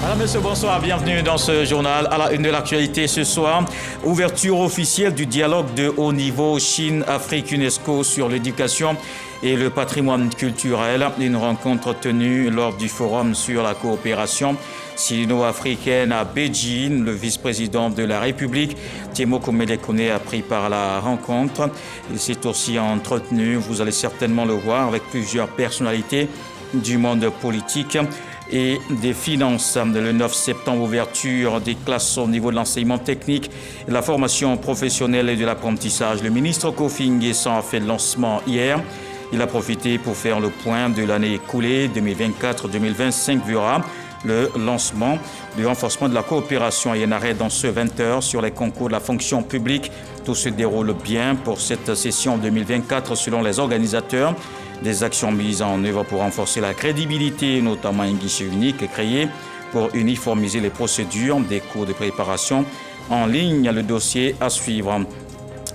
Madame, Monsieur, bonsoir, bienvenue dans ce journal. À la une de l'actualité ce soir, ouverture officielle du dialogue de haut niveau Chine-Afrique-UNESCO sur l'éducation et le patrimoine culturel. Une rencontre tenue lors du forum sur la coopération sino-africaine à Beijing. Le vice-président de la République, Timo Komelekone, a pris part à la rencontre. Il s'est aussi entretenu, vous allez certainement le voir, avec plusieurs personnalités du monde politique et des finances. Le 9 septembre, ouverture des classes au niveau de l'enseignement technique, de la formation professionnelle et de l'apprentissage. Le ministre Kofi Nguessan a fait le lancement hier. Il a profité pour faire le point de l'année écoulée. 2024-2025 verra le lancement du renforcement de la coopération. Il y a un arrêt dans ce 20h sur les concours de la fonction publique. Tout se déroule bien pour cette session 2024 selon les organisateurs. Des actions mises en œuvre pour renforcer la crédibilité, notamment un guichet unique créé pour uniformiser les procédures des cours de préparation en ligne. Le dossier à suivre.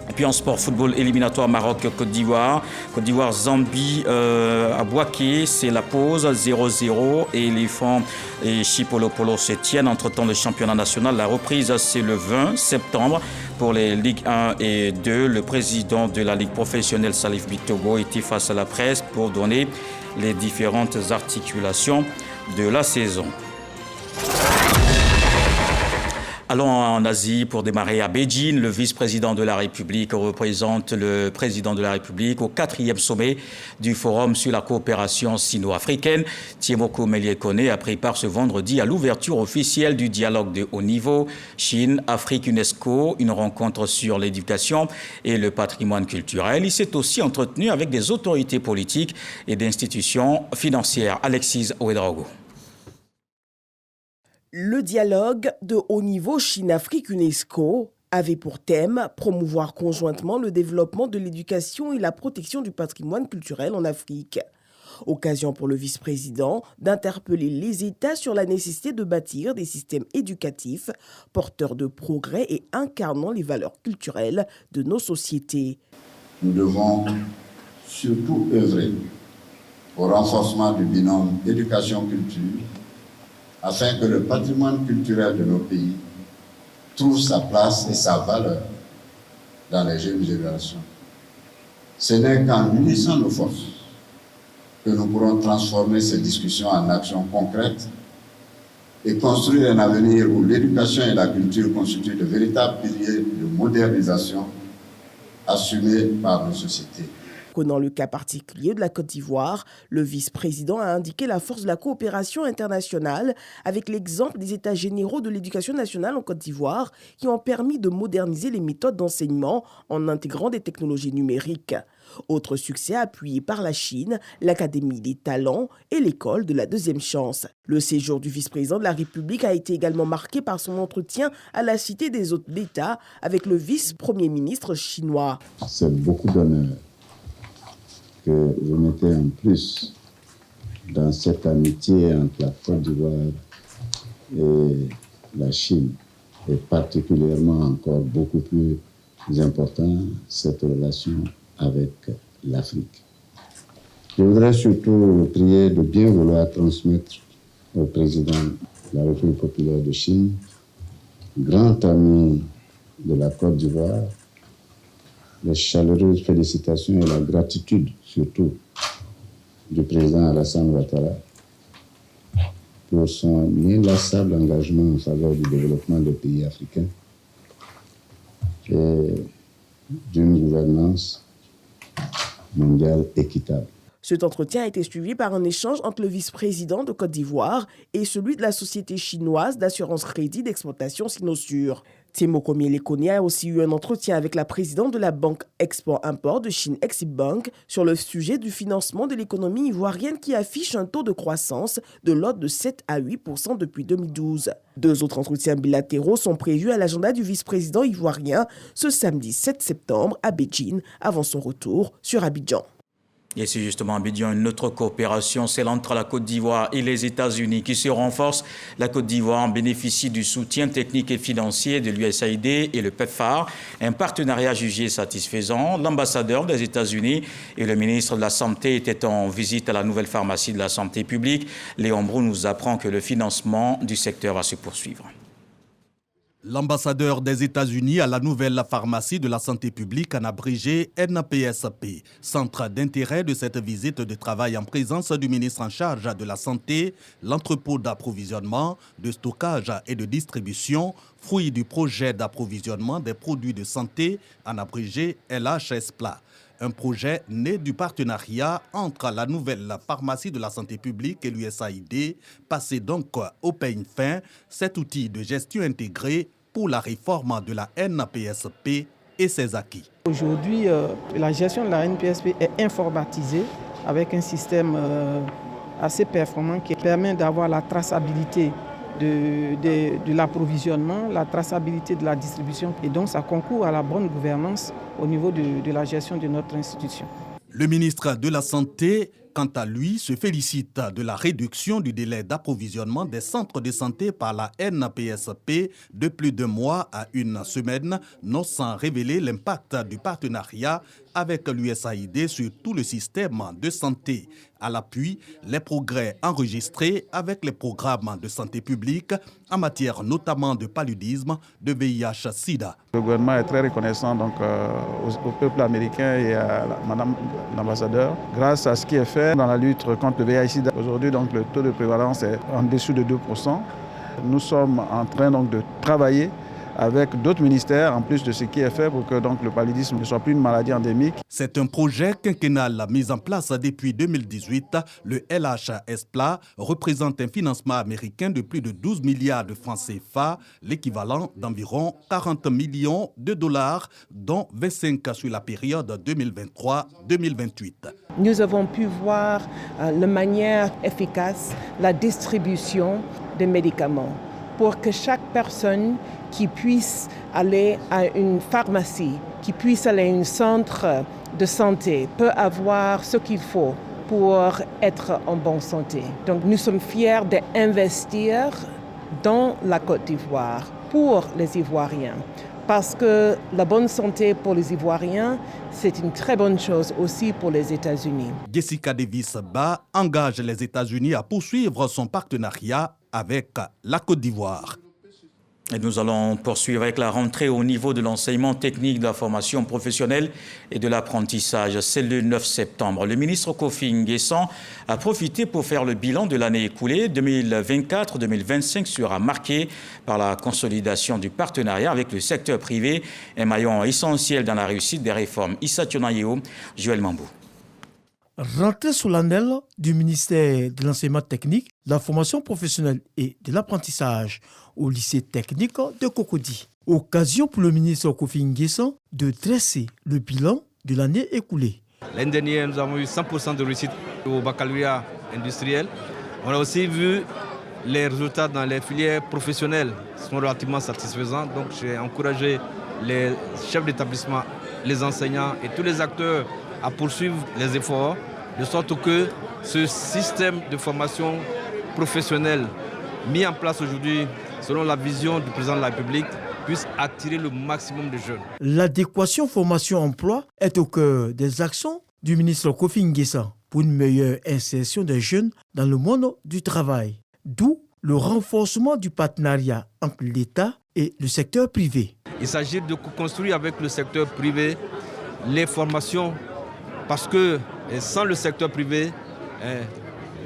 Et puis en sport, football éliminatoire Maroc-Côte d'Ivoire. Côte d'Ivoire-Zambie à Bouaké, c'est la pause 0-0. Et Éléphant et Chipolo-Polo se tiennent. Entre-temps, le championnat national, la reprise, c'est le 20 septembre. Pour les Ligues 1 et 2, le président de la Ligue professionnelle, Salif Bitogo, était face à la presse pour donner les différentes articulations de la saison. Allons en Asie pour démarrer à Beijing. Le vice-président de la République représente le président de la République au 4e sommet du Forum sur la coopération sino-africaine. Timo Komelekone a pris part ce vendredi à l'ouverture officielle du dialogue de haut niveau Chine-Afrique-UNESCO, une rencontre sur l'éducation et le patrimoine culturel. Il s'est aussi entretenu avec des autorités politiques et d'institutions financières. Alexis Ouedraogo. Le dialogue de haut niveau Chine-Afrique-UNESCO avait pour thème promouvoir conjointement le développement de l'éducation et la protection du patrimoine culturel en Afrique. Occasion pour le vice-président d'interpeller les États sur la nécessité de bâtir des systèmes éducatifs porteurs de progrès et incarnant les valeurs culturelles de nos sociétés. Nous devons surtout œuvrer au renforcement du binôme éducation-culture afin que le patrimoine culturel de nos pays trouve sa place et sa valeur dans les jeunes générations. Ce n'est qu'en unissant nos forces que nous pourrons transformer ces discussions en actions concrètes et construire un avenir où l'éducation et la culture constituent de véritables piliers de modernisation assumés par nos sociétés. Dans le cas particulier de la Côte d'Ivoire, le vice-président a indiqué la force de la coopération internationale avec l'exemple des États généraux de l'éducation nationale en Côte d'Ivoire qui ont permis de moderniser les méthodes d'enseignement en intégrant des technologies numériques. Autre succès appuyé par la Chine, l'Académie des talents et l'école de la deuxième chance. Le séjour du vice-président de la République a été également marqué par son entretien à la Cité des hôtes d'État avec le vice-premier ministre chinois. C'est beaucoup d'honneur que vous mettez en plus dans cette amitié entre la Côte d'Ivoire et la Chine, et particulièrement encore beaucoup plus important, cette relation avec l'Afrique. Je voudrais surtout prier de bien vouloir transmettre au président de la République populaire de Chine, grand ami de la Côte d'Ivoire, les chaleureuses félicitations et la gratitude, surtout, du président Alassane Ouattara pour son inlassable engagement en faveur du développement des pays africains et d'une gouvernance mondiale équitable. Cet entretien a été suivi par un échange entre le vice-président de Côte d'Ivoire et celui de la société chinoise d'assurance crédit d'exploitation Sinosure. Timo Komelekone a aussi eu un entretien avec la présidente de la banque Export-Import de Chine Exim Bank sur le sujet du financement de l'économie ivoirienne qui affiche un taux de croissance de l'ordre de 7 à 8% depuis 2012. 2 autres entretiens bilatéraux sont prévus à l'agenda du vice-président ivoirien ce samedi 7 septembre à Beijing avant son retour sur Abidjan. Et c'est justement Abidjan une autre coopération, celle entre la Côte d'Ivoire et les États-Unis qui se renforce. La Côte d'Ivoire bénéficie du soutien technique et financier de l'USAID et le PEPFAR, un partenariat jugé satisfaisant. L'ambassadeur des États-Unis et le ministre de la Santé étaient en visite à la nouvelle pharmacie de la santé publique. Léon Brou nous apprend que le financement du secteur va se poursuivre. L'ambassadeur des États-Unis à la nouvelle pharmacie de la santé publique, en abrégé NPSP. Centre d'intérêt de cette visite de travail en présence du ministre en charge de la Santé, l'entrepôt d'approvisionnement, de stockage et de distribution, fruit du projet d'approvisionnement des produits de santé, en abrégé LHSPLA. Un projet né du partenariat entre la nouvelle pharmacie de la santé publique et l'USAID, passé donc au peigne fin, cet outil de gestion intégrée pour la réforme de la NPSP et ses acquis. Aujourd'hui, la gestion de la NPSP est informatisée avec un système assez performant qui permet d'avoir la traçabilité de l'approvisionnement, la traçabilité de la distribution, et donc ça concourt à la bonne gouvernance au niveau de la gestion de notre institution. Le ministre de la Santé, quant à lui, se félicite de la réduction du délai d'approvisionnement des centres de santé par la NPSP de plus de mois à une semaine, non sans révéler l'impact du partenariat avec l'USAID sur tout le système de santé. À l'appui, les progrès enregistrés avec les programmes de santé publique en matière notamment de paludisme, de VIH-Sida. Le gouvernement est très reconnaissant donc, au peuple américain et à Madame l'ambassadeur grâce à ce qui est fait dans la lutte contre le VIH-Sida. Aujourd'hui, donc, le taux de prévalence est en dessous de 2%. Nous sommes en train donc, de travailler avec d'autres ministères, en plus de ce qui est fait pour que donc, le paludisme ne soit plus une maladie endémique. C'est un projet quinquennal mis en place depuis 2018. Le LHSPLA représente un financement américain de plus de 12 milliards de francs CFA, l'équivalent d'environ 40 millions de dollars, dont 25 sur la période 2023-2028. Nous avons pu voir de manière efficace la distribution des médicaments pour que chaque personne qui puisse aller à une pharmacie, qui puisse aller à un centre de santé, peut avoir ce qu'il faut pour être en bonne santé. Donc nous sommes fiers d'investir dans la Côte d'Ivoire pour les Ivoiriens. Parce que la bonne santé pour les Ivoiriens, c'est une très bonne chose aussi pour les États-Unis. Jessica Davis-Ba engage les États-Unis à poursuivre son partenariat avec la Côte d'Ivoire. Et nous allons poursuivre avec la rentrée au niveau de l'enseignement technique, de la formation professionnelle et de l'apprentissage. C'est le 9 septembre. Le ministre Kofi N'Guessan a profité pour faire le bilan de l'année écoulée. 2024-2025 sera marqué par la consolidation du partenariat avec le secteur privé, un maillon essentiel dans la réussite des réformes. Issa Tionayeo, Joël Mambou. Rentrée solennelle du ministère de l'enseignement technique, de la formation professionnelle et de l'apprentissage au lycée technique de Cocody. Occasion pour le ministre Kofi N'Guessan de dresser le bilan de l'année écoulée. L'année dernière, nous avons eu 100% de réussite au baccalauréat industriel. On a aussi vu les résultats dans les filières professionnelles sont relativement satisfaisants. Donc j'ai encouragé les chefs d'établissement, les enseignants et tous les acteurs à poursuivre les efforts, de sorte que ce système de formation professionnelle mis en place aujourd'hui, selon la vision du président de la République, puisse attirer le maximum de jeunes. L'adéquation formation-emploi est au cœur des actions du ministre Kofi N'Guessan pour une meilleure insertion des jeunes dans le monde du travail. D'où le renforcement du partenariat entre l'État et le secteur privé. Il s'agit de construire avec le secteur privé les formations parce que sans le secteur privé,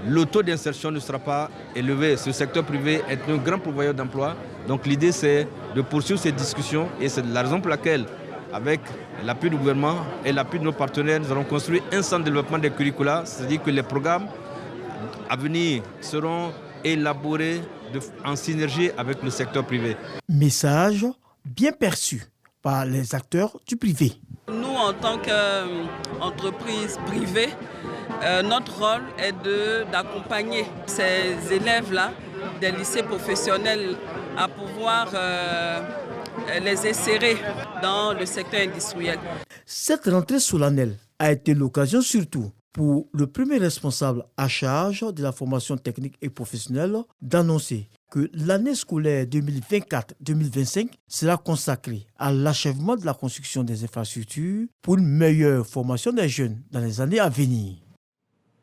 le taux d'insertion ne sera pas élevé. Ce secteur privé est un grand pourvoyeur d'emplois. Donc l'idée, c'est de poursuivre ces discussions et c'est la raison pour laquelle, avec l'appui du gouvernement et l'appui de nos partenaires, nous allons construire un centre de développement des curricula, c'est-à-dire que les programmes à venir seront élaborés en synergie avec le secteur privé. Message bien perçu par les acteurs du privé. Nous, en tant qu'entreprise privée, notre rôle est d'accompagner ces élèves-là des lycées professionnels à pouvoir les insérer dans le secteur industriel. Cette rentrée solennelle a été l'occasion surtout pour le premier responsable à charge de la formation technique et professionnelle d'annoncer que l'année scolaire 2024-2025 sera consacrée à l'achèvement de la construction des infrastructures pour une meilleure formation des jeunes dans les années à venir.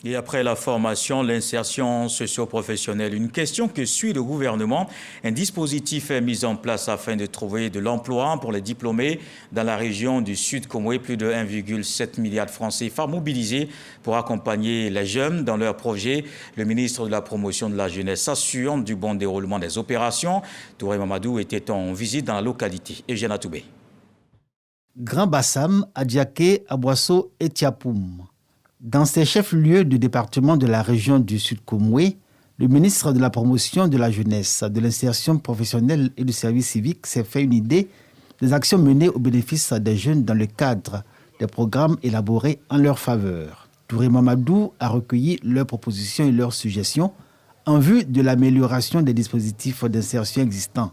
Et après la formation, l'insertion socio-professionnelle, une question que suit le gouvernement. Un dispositif est mis en place afin de trouver de l'emploi pour les diplômés dans la région du Sud Comoé. Plus de 1,7 milliard de francs CFA mobilisés pour accompagner les jeunes dans leurs projets. Le ministre de la Promotion de la Jeunesse assure du bon déroulement des opérations. Touré Mamadou était en visite dans la localité. Eugène Atoubé. Grand Bassam, Adiaké, Aboasso et Tiapoum. Dans ces chefs-lieux du département de la région du Sud-Comoé, le ministre de la Promotion de la Jeunesse, de l'Insertion professionnelle et du service civique s'est fait une idée des actions menées au bénéfice des jeunes dans le cadre des programmes élaborés en leur faveur. Touré Mamadou a recueilli leurs propositions et leurs suggestions en vue de l'amélioration des dispositifs d'insertion existants.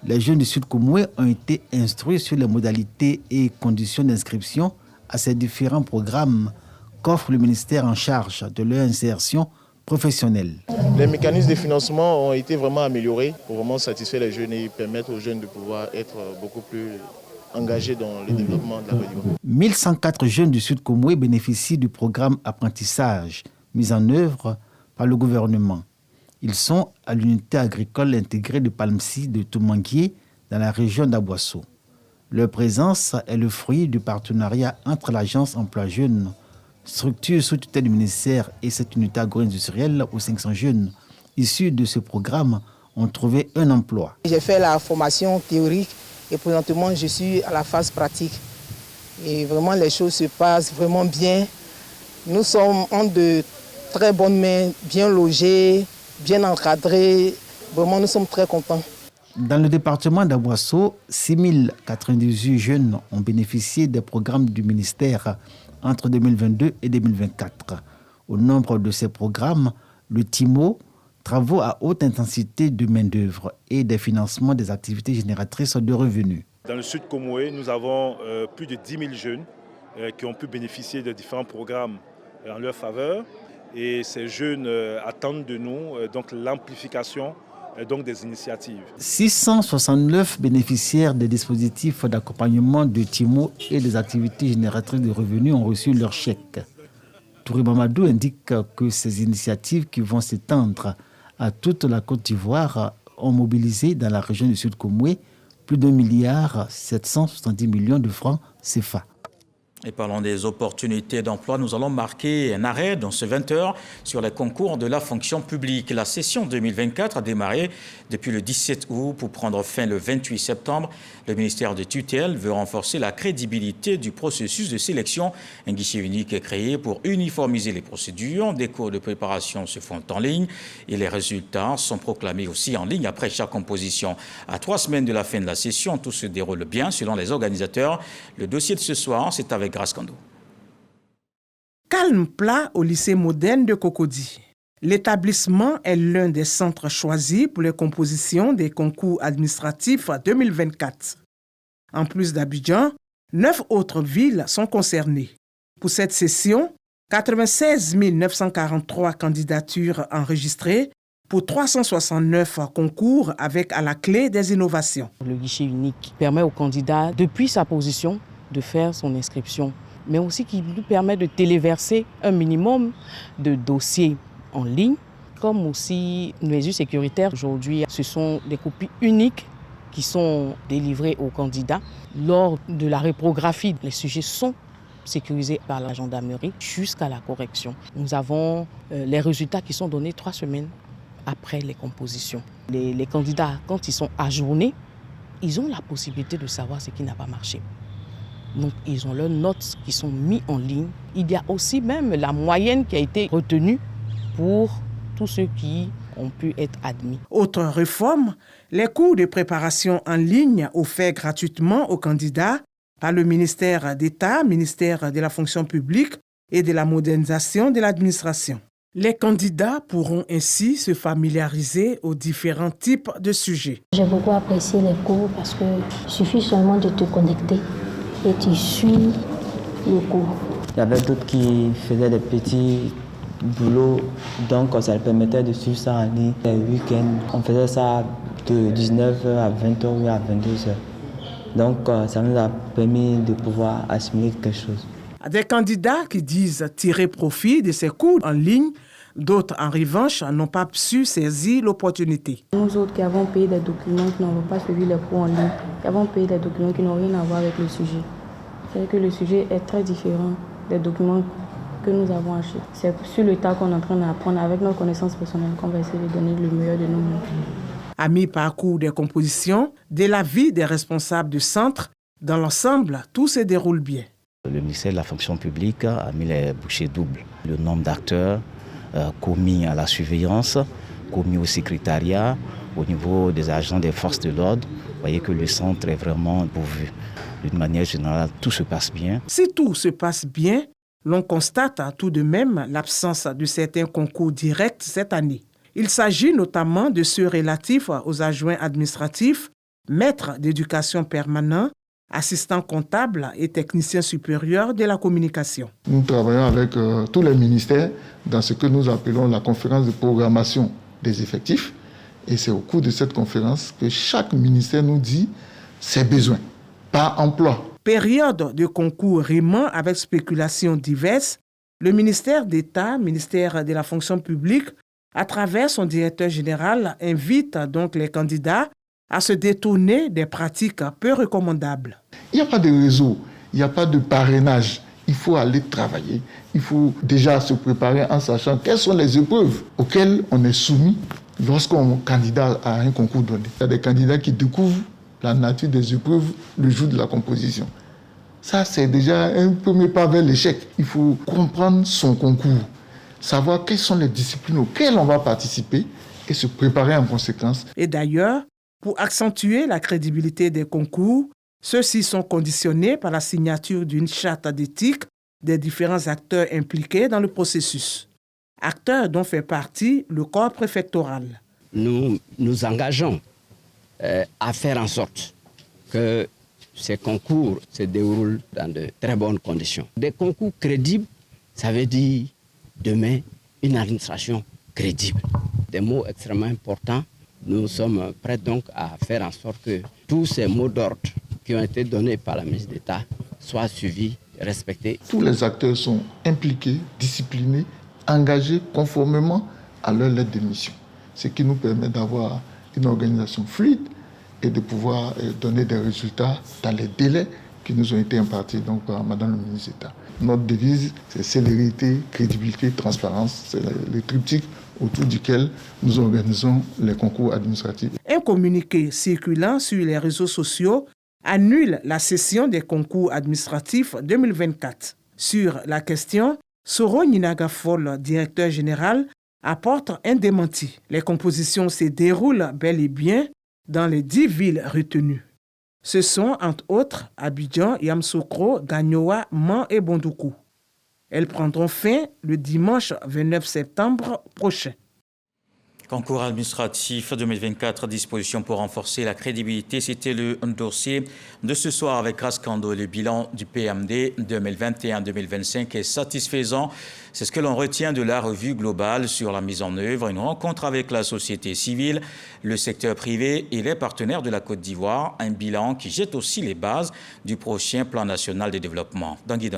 Les jeunes du Sud-Comoé ont été instruits sur les modalités et conditions d'inscription à ces différents programmes qu'offre le ministère en charge de leur insertion professionnelle. Les mécanismes de financement ont été vraiment améliorés pour vraiment satisfaire les jeunes et permettre aux jeunes de pouvoir être beaucoup plus engagés dans le développement de la Côte d'Ivoire. 1104 jeunes du Sud-Comoé bénéficient du programme apprentissage mis en œuvre par le gouvernement. Ils sont à l'unité agricole intégrée de Palmsi de Toumanguier dans la région d'Aboasso. Leur présence est le fruit du partenariat entre l'agence Emploi Jeunes, structure sous tutelle du ministère, et cette unité agro-industrielle où 500 jeunes issus de ce programme ont trouvé un emploi. J'ai fait la formation théorique et présentement je suis à la phase pratique. Et vraiment les choses se passent vraiment bien. Nous sommes en de très bonnes mains, bien logés, bien encadrés. Vraiment nous sommes très contents. Dans le département d'Aboasso, 6098 jeunes ont bénéficié des programmes du ministère entre 2022 et 2024. Au nombre de ces programmes, le TIMO, travaux à haute intensité de main-d'œuvre et des financements des activités génératrices de revenus. Dans le Sud Comoé, nous avons plus de 10 000 jeunes qui ont pu bénéficier de différents programmes en leur faveur. Et ces jeunes attendent de nous donc l'amplification donc des initiatives. 669 bénéficiaires des dispositifs d'accompagnement de TIMO et des activités génératrices de revenus ont reçu leur chèque. Touré Mamadou indique que ces initiatives qui vont s'étendre à toute la Côte d'Ivoire ont mobilisé dans la région du Sud-Comoé plus d'1,770 milliard de francs CFA. Et parlant des opportunités d'emploi, nous allons marquer un arrêt dans ce 20h sur les concours de la fonction publique. La session 2024 a démarré depuis le 17 août pour prendre fin le 28 septembre. Le ministère de tutelle veut renforcer la crédibilité du processus de sélection. Un guichet unique est créé pour uniformiser les procédures. Des cours de préparation se font en ligne et les résultats sont proclamés aussi en ligne après chaque composition. À 3 semaines de la fin de la session, tout se déroule bien selon les organisateurs. Le dossier de ce soir, c'est avec Grâce Kando. Calme plat au lycée moderne de Cocody. L'établissement est l'un des centres choisis pour les compositions des concours administratifs 2024. En plus d'Abidjan, 9 autres villes sont concernées. Pour cette session, 96 943 candidatures enregistrées pour 369 concours avec à la clé des innovations. Le guichet unique permet au candidat, depuis sa position, de faire son inscription, mais aussi qui lui permet de téléverser un minimum de dossiers en ligne, comme aussi une mesure sécuritaire. Aujourd'hui, ce sont des copies uniques qui sont délivrées aux candidats. Lors de la réprographie, les sujets sont sécurisés par la gendarmerie jusqu'à la correction. Nous avons les résultats qui sont donnés 3 semaines après les compositions. Les candidats, quand ils sont ajournés, ils ont la possibilité de savoir ce qui n'a pas marché. Donc, ils ont leurs notes qui sont mises en ligne. Il y a aussi même la moyenne qui a été retenue pour tous ceux qui ont pu être admis. Autre réforme, les cours de préparation en ligne offerts gratuitement aux candidats par le ministère d'État, ministère de la fonction publique et de la modernisation de l'administration. Les candidats pourront ainsi se familiariser aux différents types de sujets. J'ai beaucoup apprécié les cours parce qu'il suffit seulement de te connecter et tu suis le cours. Il y avait d'autres qui faisaient des petits boulots, donc ça leur permettait de suivre ça en ligne. Les week-ends, on faisait ça de 19h à 20h ou à 22h. Donc ça nous a permis de pouvoir assimiler quelque chose. Des candidats qui disent tirer profit de ces cours en ligne, d'autres en revanche n'ont pas su saisir l'opportunité. Nous autres qui avons payé des documents qui n'ont pas suivi les cours en ligne, qui avons payé des documents qui n'ont rien à voir avec le sujet. C'est que le sujet est très différent des documents que nous avons achetés. C'est sur le tas qu'on est en train d'apprendre avec nos connaissances personnelles qu'on va essayer de donner le meilleur de nous-mêmes. À mi-parcours des compositions, de l'avis des responsables du centre, dans l'ensemble, tout se déroule bien. Le ministère de la fonction publique a mis les bouchées doubles. Le nombre d'acteurs commis à la surveillance, commis au secrétariat, au niveau des agents des forces de l'ordre. Vous voyez que le centre est vraiment pourvu. D'une manière générale, tout se passe bien. Si tout se passe bien, l'on constate tout de même l'absence de certains concours directs cette année. Il s'agit notamment de ceux relatifs aux adjoints administratifs, maîtres d'éducation permanents, assistants comptables et techniciens supérieurs de la communication. Nous travaillons avec tous les ministères dans ce que nous appelons la conférence de programmation des effectifs. Et c'est au cours de cette conférence que chaque ministère nous dit ses besoins, par emploi. Période de concours rimant avec spéculations diverses, le ministère d'État, ministère de la fonction publique, à travers son directeur général, invite donc les candidats à se détourner des pratiques peu recommandables. Il n'y a pas de réseau, il n'y a pas de parrainage. Il faut aller travailler. Il faut déjà se préparer en sachant quelles sont les épreuves auxquelles on est soumis lorsqu'on est candidat à un concours donné. Il y a des candidats qui découvrent la nature des épreuves le jour de la composition. Ça, c'est déjà un premier pas vers l'échec. Il faut comprendre son concours, savoir quelles sont les disciplines auxquelles on va participer et se préparer en conséquence. Et d'ailleurs, pour accentuer la crédibilité des concours, ceux-ci sont conditionnés par la signature d'une charte d'éthique des différents acteurs impliqués dans le processus. Acteurs dont fait partie le corps préfectoral. Nous nous engageons à faire en sorte que ces concours se déroulent dans de très bonnes conditions. Des concours crédibles, ça veut dire demain une administration crédible. Des mots extrêmement importants. Nous sommes prêts donc à faire en sorte que tous ces mots d'ordre qui ont été donnés par la ministre d'État soient suivis, respectés. Tous les acteurs sont impliqués, disciplinés, engagés conformément à leur lettre de mission. Ce qui nous permet d'avoir une organisation fluide et de pouvoir donner des résultats dans les délais qui nous ont été impartis donc, par Madame le ministre d'État. Notre devise, c'est célérité, crédibilité, transparence. C'est le triptyque autour duquel nous organisons les concours administratifs. Un communiqué circulant sur les réseaux sociaux annule la session des concours administratifs 2024. Sur la question, Soro Ninagafol, directeur général, apporte un démenti. Les compositions se déroulent bel et bien dans les 10 villes retenues. Ce sont, entre autres, Abidjan, Yamoussoukro, Gagnoa, Man et Bondoukou. Elles prendront fin le dimanche 29 septembre prochain. Concours administratif 2024 à disposition pour renforcer la crédibilité. C'était le dossier de ce soir avec Rascando. Le bilan du PMD 2021-2025 est satisfaisant. C'est ce que l'on retient de la revue globale sur la mise en œuvre. Une rencontre avec la société civile, le secteur privé et les partenaires de la Côte d'Ivoire. Un bilan qui jette aussi les bases du prochain plan national de développement. Dangui.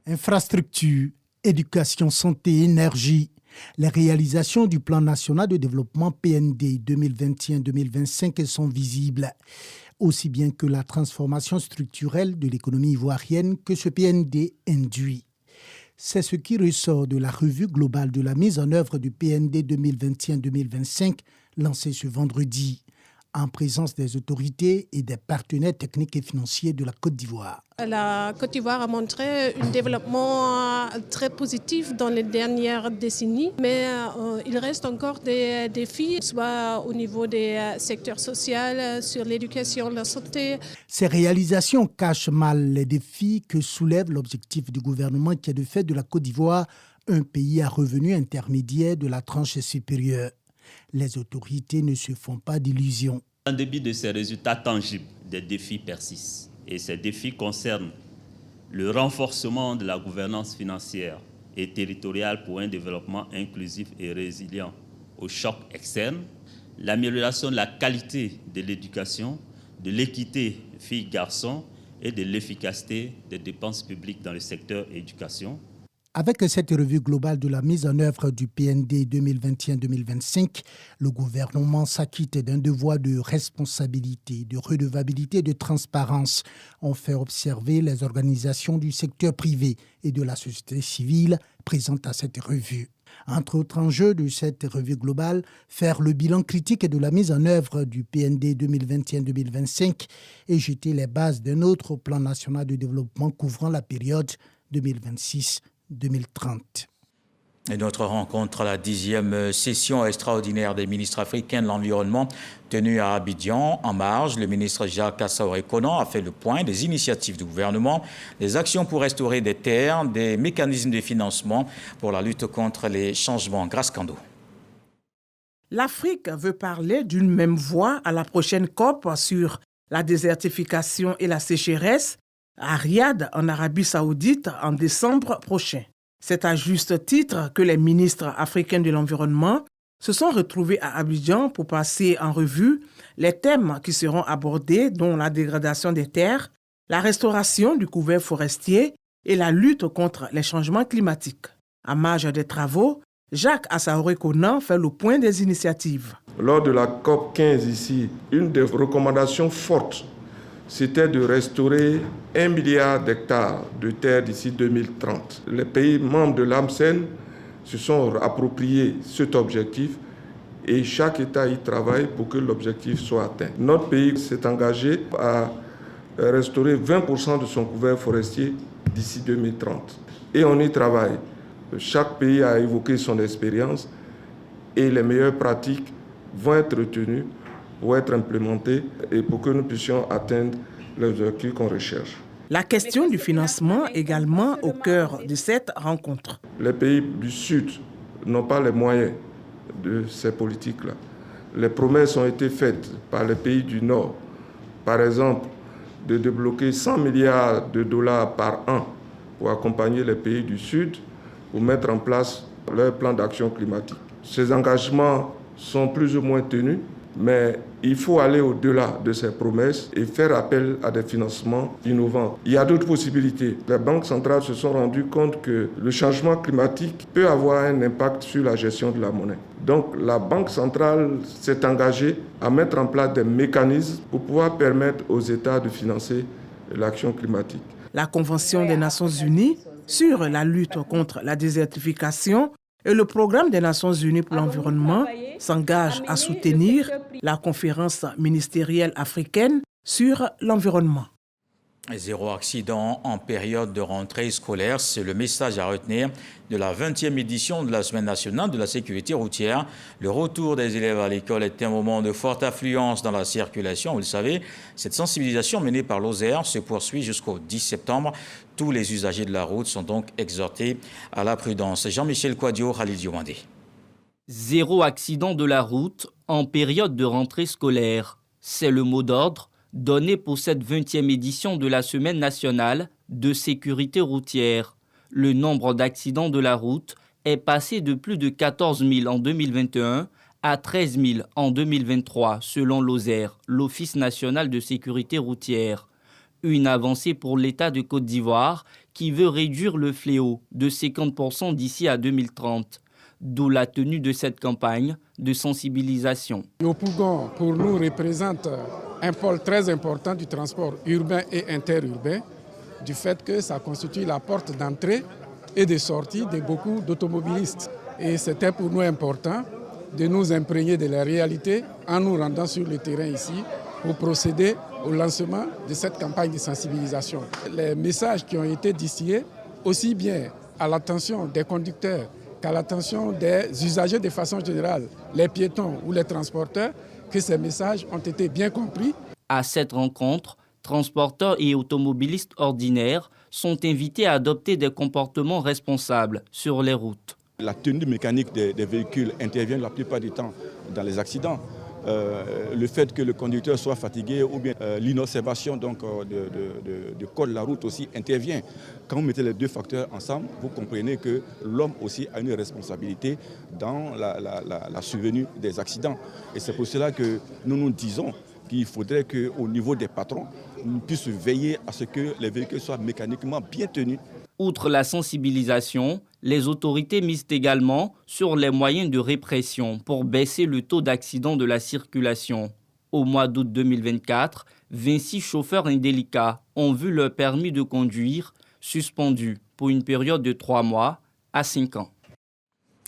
Infrastructure, éducation, santé, énergie. Les réalisations du plan national de développement PND 2021-2025 sont visibles, aussi bien que la transformation structurelle de l'économie ivoirienne que ce PND induit. C'est ce qui ressort de la revue globale de la mise en œuvre du PND 2021-2025 lancée ce vendredi, en présence des autorités et des partenaires techniques et financiers de la Côte d'Ivoire. La Côte d'Ivoire a montré un développement très positif dans les dernières décennies, mais il reste encore des défis, soit au niveau des secteurs sociaux, sur l'éducation, la santé. Ces réalisations cachent mal les défis que soulève l'objectif du gouvernement qui est de faire de la Côte d'Ivoire un pays à revenus intermédiaires de la tranche supérieure. Les autorités ne se font pas d'illusions. En dépit de ces résultats tangibles, des défis persistent. Et ces défis concernent le renforcement de la gouvernance financière et territoriale pour un développement inclusif et résilient aux chocs externes, l'amélioration de la qualité de l'éducation, de l'équité filles-garçons et de l'efficacité des dépenses publiques dans le secteur éducation. Avec cette revue globale de la mise en œuvre du PND 2021-2025, le gouvernement s'acquitte d'un devoir de responsabilité, de redevabilité et de transparence. On fait observer les organisations du secteur privé et de la société civile présentes à cette revue. Entre autres enjeux de cette revue globale, faire le bilan critique de la mise en œuvre du PND 2021-2025 et jeter les bases d'un autre plan national de développement couvrant la période 2026-2030. Et notre rencontre à la 10e session extraordinaire des ministres africains de l'environnement tenue à Abidjan. En marge, le ministre Jacques Assaouré-Conan a fait le point des initiatives du gouvernement, des actions pour restaurer des terres, des mécanismes de financement pour la lutte contre les changements. Grâce Kando. L'Afrique veut parler d'une même voix à la prochaine COP sur la désertification et la sécheresse à Riyad, en Arabie Saoudite, en décembre prochain. C'est à juste titre que les ministres africains de l'environnement se sont retrouvés à Abidjan pour passer en revue les thèmes qui seront abordés, dont la dégradation des terres, la restauration du couvert forestier et la lutte contre les changements climatiques. À marge des travaux, Jacques Assaouré-Conan fait le point des initiatives. Lors de la COP 15 ici, une des recommandations fortes, c'était de restaurer 1 milliard d'hectares de terres d'ici 2030. Les pays membres de l'AMCEN se sont appropriés cet objectif et chaque État y travaille pour que l'objectif soit atteint. Notre pays s'est engagé à restaurer 20% de son couvert forestier d'ici 2030. Et on y travaille. Chaque pays a évoqué son expérience et les meilleures pratiques vont être retenues pour être implémentées et pour que nous puissions atteindre les objectifs qu'on recherche. La question du financement également au cœur de cette rencontre. Les pays du Sud n'ont pas les moyens de ces politiques-là. Les promesses ont été faites par les pays du Nord, par exemple, de débloquer 100 milliards de dollars par an pour accompagner les pays du Sud pour mettre en place leur plan d'action climatique. Ces engagements sont plus ou moins tenus, mais il faut aller au-delà de ces promesses et faire appel à des financements innovants. Il y a d'autres possibilités. Les banques centrales se sont rendues compte que le changement climatique peut avoir un impact sur la gestion de la monnaie. Donc la Banque centrale s'est engagée à mettre en place des mécanismes pour pouvoir permettre aux États de financer l'action climatique. La Convention des Nations Unies sur la lutte contre la désertification et le Programme des Nations Unies pour l'environnement s'engagent à soutenir la conférence ministérielle africaine sur l'environnement. Zéro accident en période de rentrée scolaire, c'est le message à retenir de la 20e édition de la Semaine nationale de la sécurité routière. Le retour des élèves à l'école est un moment de forte affluence dans la circulation. Vous le savez, cette sensibilisation menée par l'OSER se poursuit jusqu'au 10 septembre. Tous les usagers de la route sont donc exhortés à la prudence. Jean-Michel Kouadio, Khalil Diomandé. Zéro accident de la route en période de rentrée scolaire. C'est le mot d'ordre donné pour cette 20e édition de la Semaine nationale de sécurité routière. Le nombre d'accidents de la route est passé de plus de 14 000 en 2021 à 13 000 en 2023, selon l'OSER, l'Office national de sécurité routière. Une avancée pour l'État de Côte d'Ivoire qui veut réduire le fléau de 50% d'ici à 2030. D'où la tenue de cette campagne de sensibilisation. Le Pougon, pour nous, représente un pôle très important du transport urbain et interurbain, du fait que ça constitue la porte d'entrée et de sortie de beaucoup d'automobilistes. Et c'était pour nous important de nous imprégner de la réalité en nous rendant sur le terrain ici pour procéder au lancement de cette campagne de sensibilisation. Les messages qui ont été distillés, aussi bien à l'attention des conducteurs qu'à l'attention des usagers de façon générale, les piétons ou les transporteurs, que ces messages ont été bien compris. À cette rencontre, transporteurs et automobilistes ordinaires sont invités à adopter des comportements responsables sur les routes. La tenue mécanique des véhicules intervient la plupart du temps dans les accidents. le fait que le conducteur soit fatigué ou bien l'inobservation de code de la route aussi intervient. Quand vous mettez les deux facteurs ensemble, vous comprenez que l'homme aussi a une responsabilité dans la survenue des accidents. Et c'est pour cela que nous disons qu'il faudrait qu'au niveau des patrons, nous puissions veiller à ce que les véhicules soient mécaniquement bien tenus. Outre la sensibilisation, les autorités misent également sur les moyens de répression pour baisser le taux d'accidents de la circulation. Au mois d'août 2024, 26 chauffeurs indélicats ont vu leur permis de conduire suspendu pour une période de 3 mois à 5 ans.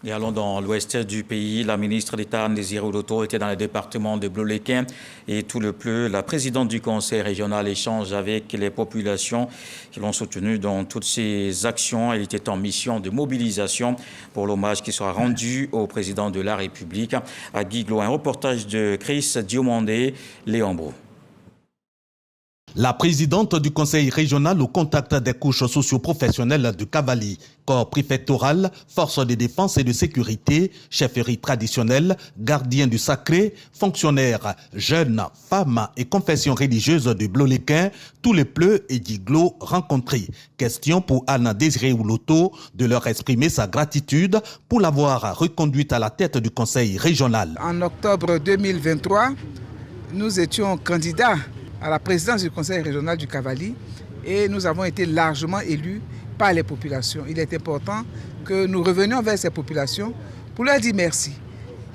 Et allons dans l'ouest du pays. La ministre d'État Anne-Désirée Oloto était dans le département de Bleuléquin et tout le pleu. La présidente du conseil régional échange avec les populations qui l'ont soutenue dans toutes ces actions. Elle était en mission de mobilisation pour l'hommage qui sera rendu au président de la République à Guiglo. Un reportage de Chris Diomandé, Léon Brou. La présidente du conseil régional au contact des couches socio-professionnelles de Cavali, corps préfectoral, forces de défense et de sécurité, chefferie traditionnelle, gardien du sacré, fonctionnaires, jeunes, femmes et confessions religieuses de Bleuléquin, tous les pleux et Guiglo rencontrés. Question pour Anne-Désirée Oloto de leur exprimer sa gratitude pour l'avoir reconduite à la tête du conseil régional. En octobre 2023, nous étions candidats à la présidence du conseil régional du Cavali et nous avons été largement élus par les populations. Il est important que nous revenions vers ces populations pour leur dire merci.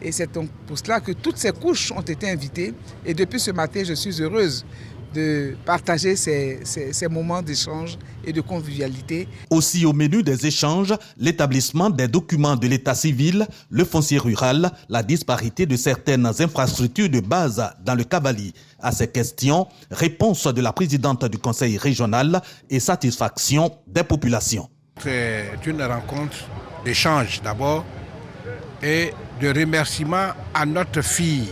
Et c'est donc pour cela que toutes ces couches ont été invitées et depuis ce matin, je suis heureuse de partager ces moments d'échange et de convivialité. Aussi au menu des échanges, l'établissement des documents de l'état civil, le foncier rural, la disparité de certaines infrastructures de base dans le Cavali. À ces questions, réponse de la présidente du conseil régional et satisfaction des populations. C'est une rencontre d'échange d'abord et de remerciement à notre fille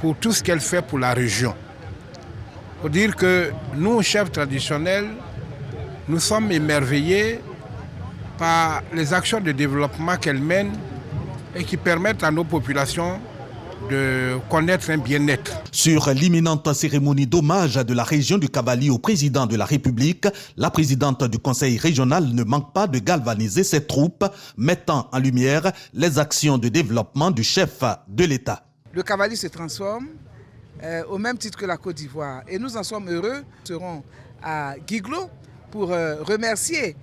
pour tout ce qu'elle fait pour la région. Il faut dire que nous, chefs traditionnels, nous sommes émerveillés par les actions de développement qu'elle mène et qui permettent à nos populations de connaître un bien-être. Sur l'imminente cérémonie d'hommage de la région du Cavali au président de la République, la présidente du conseil régional ne manque pas de galvaniser ses troupes, mettant en lumière les actions de développement du chef de l'État. Le Cavali se transforme au même titre que la Côte d'Ivoire et nous en sommes heureux. Nous serons à Guiglo pour remercier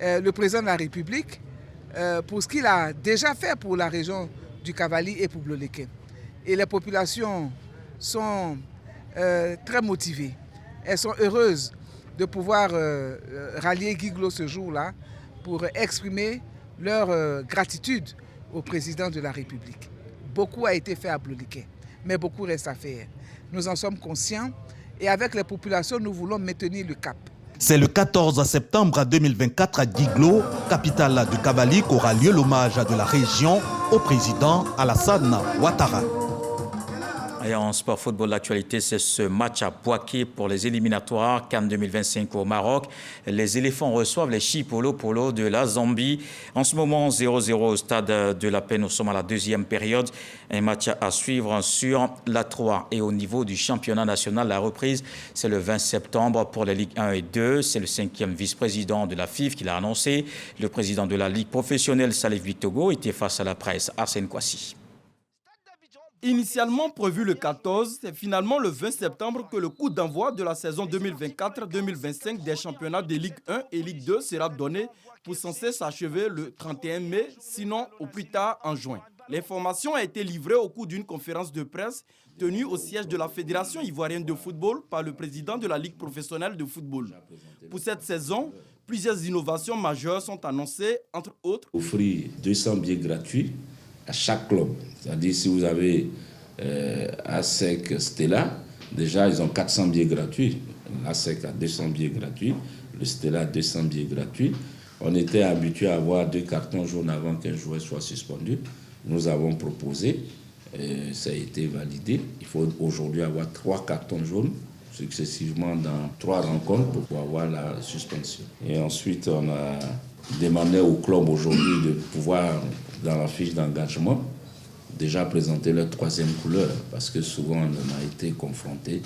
le président de la République pour ce qu'il a déjà fait pour la région du Cavali et pour Bleuléquin. Et les populations sont très motivées. Elles sont heureuses de pouvoir rallier Guiglo ce jour-là pour exprimer leur gratitude au président de la République. Beaucoup a été fait à Bleuléquin, mais beaucoup reste à faire. Nous en sommes conscients et avec les populations, nous voulons maintenir le cap. C'est le 14 septembre 2024 à Guiglo, capitale du Cavali, qu'aura lieu l'hommage de la région au président Alassane Ouattara. Et en sport football, l'actualité, c'est ce match à Bouaké pour les éliminatoires CAN 2025 au Maroc. Les éléphants reçoivent les Chipolo de la Zambie. En ce moment, 0-0 au stade de la Paix. Nous sommes à la deuxième période. Un match à suivre sur la 3. Et au niveau du championnat national, la reprise, c'est le 20 septembre pour les Ligues 1 et 2. C'est le 5e vice-président de la FIF qui l'a annoncé. Le président de la Ligue professionnelle, Salif Victogo, était face à la presse. Arsène Kouassi. Initialement prévu le 14, c'est finalement le 20 septembre que le coup d'envoi de la saison 2024-2025 des championnats de Ligue 1 et Ligue 2 sera donné pour censé s'achever le 31 mai, sinon au plus tard en juin. L'information a été livrée au cours d'une conférence de presse tenue au siège de la Fédération ivoirienne de football par le président de la Ligue professionnelle de football. Pour cette saison, plusieurs innovations majeures sont annoncées, entre autres. Offrir 200 billets gratuits à chaque club. C'est-à-dire si vous avez ASEC Stella, déjà ils ont 400 billets gratuits. L'ASEC a 200 billets gratuits, le Stella a 200 billets gratuits. On était habitué à avoir 2 cartons jaunes avant qu'un joueur soit suspendu. Nous avons proposé, ça a été validé. Il faut aujourd'hui avoir 3 cartons jaunes successivement dans 3 rencontres pour avoir la suspension. Et ensuite, on a demandé au club aujourd'hui de pouvoir, dans la fiche d'engagement, déjà présenté leur troisième couleur, parce que souvent on a été confronté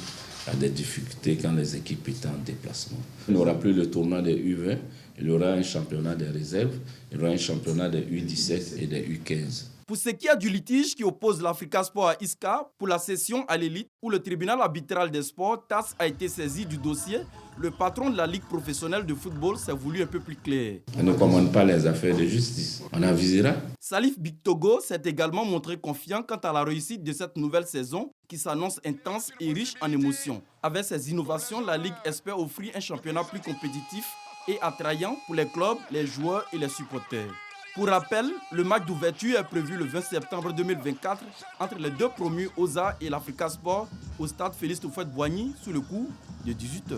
à des difficultés quand les équipes étaient en déplacement. Il n'y aura plus le tournoi des U20, il y aura un championnat des réserves, il y aura un championnat des U17 et des U15. Pour ce qui est du litige qui oppose l'Africa Sport à ISCA pour la cession à l'élite, où le tribunal arbitral des sports, TAS, a été saisi du dossier, le patron de la Ligue professionnelle de football s'est voulu un peu plus clair. On ne commande pas les affaires de justice, on avisera. Salif Bictogo s'est également montré confiant quant à la réussite de cette nouvelle saison qui s'annonce intense et riche en émotions. Avec ses innovations, la Ligue espère offrir un championnat plus compétitif et attrayant pour les clubs, les joueurs et les supporters. Pour rappel, le match d'ouverture est prévu le 20 septembre 2024 entre les deux promus OSA et l'Africa Sport au stade Félix Houphouët-Boigny sous le coup de 18h.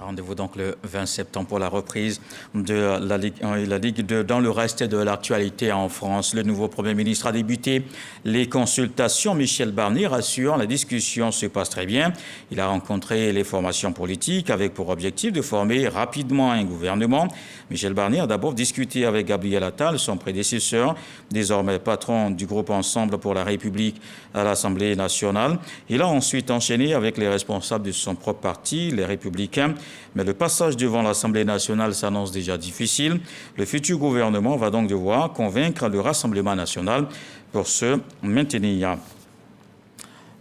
Rendez-vous donc le 20 septembre pour la reprise de la Ligue 1 et la Ligue 2. Dans le reste de l'actualité en France, le nouveau Premier ministre a débuté les consultations. Michel Barnier rassure, la discussion se passe très bien. Il a rencontré les formations politiques avec pour objectif de former rapidement un gouvernement. Michel Barnier a d'abord discuté avec Gabriel Attal, son prédécesseur, désormais patron du groupe Ensemble pour la République à l'Assemblée nationale. Il a ensuite enchaîné avec les responsables de son propre parti, les Républicains. Mais le passage devant l'Assemblée nationale s'annonce déjà difficile. Le futur gouvernement va donc devoir convaincre le Rassemblement national pour se maintenir.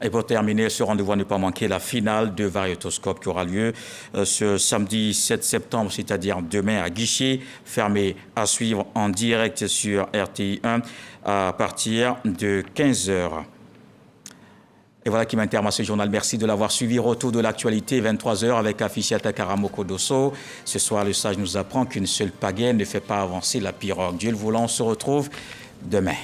Et pour terminer, ce rendez-vous à ne pas manquer la finale de Variétoscope qui aura lieu ce samedi 7 septembre, c'est-à-dire demain à guichet fermé, à suivre en direct sur RTI 1 à partir de 15h. Et voilà qui m'interme à ce journal. Merci de l'avoir suivi. Retour de l'actualité, 23h avec Afficiata Karamoko Dosso. Ce soir, le sage nous apprend qu'une seule pagaie ne fait pas avancer la pirogue. Dieu le voulant, on se retrouve demain.